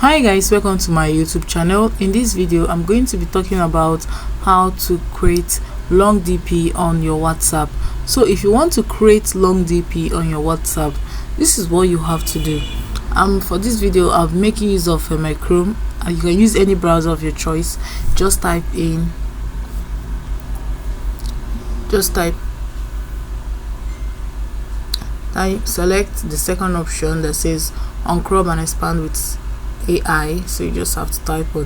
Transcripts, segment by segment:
Hi guys, welcome to my YouTube channel. In this video I'm going to be talking about how to create long DP on your WhatsApp. So if you want to create long DP on your WhatsApp, this is what you have to do. For this video I'm making use of my Chrome. You can use any browser of your choice. Just type select the second option that says on Chrome and expand with AI. So you just have to tap on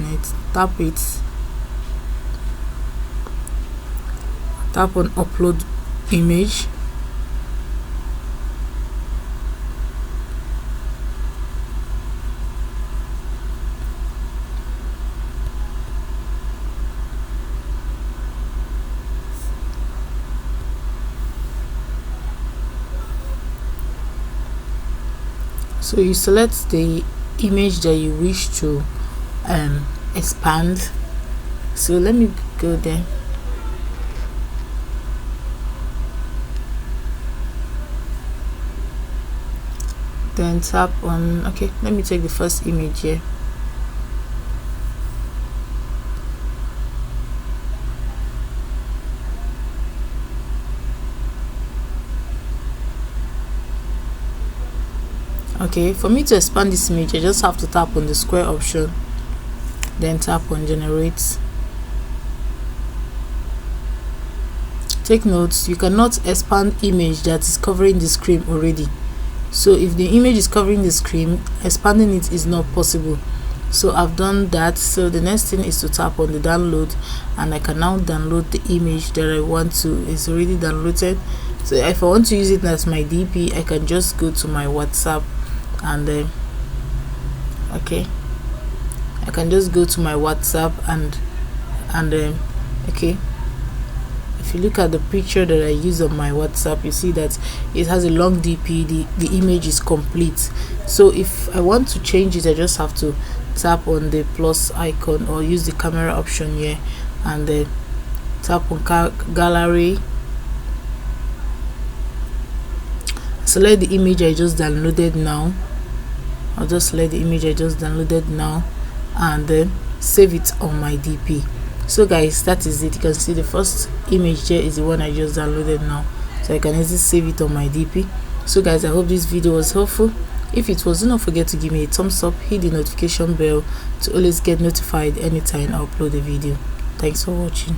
upload image. So you select the image that you wish to expand. So let me go there. Then tap on let me take the first image here. For me to expand this image, I just have to tap on the square option, then tap on generate. Take note, you cannot expand image that is covering the screen already. So if the image is covering the screen, expanding it is not possible. So I've done that. So the next thing is to tap on the download, and I can now download the image that I want to. It's already downloaded. So if I want to use it as my DP, I can just go to my WhatsApp and I can just go to my WhatsApp and if you look at the picture that I use on my WhatsApp, you see that it has a long DP. The image is complete. So if I want to change it, I just have to tap on the plus icon or use the camera option here and then tap on gallery, select the image I just downloaded now. I'll just select the image I just downloaded now and then save it on my DP. So guys, that is it. You can see the first image here is the one I just downloaded now, so I can easily save it on my DP. So guys, I hope this video was helpful. If it was, do not forget to give me a thumbs up, hit the notification bell to always get notified anytime I upload a video. Thanks for watching.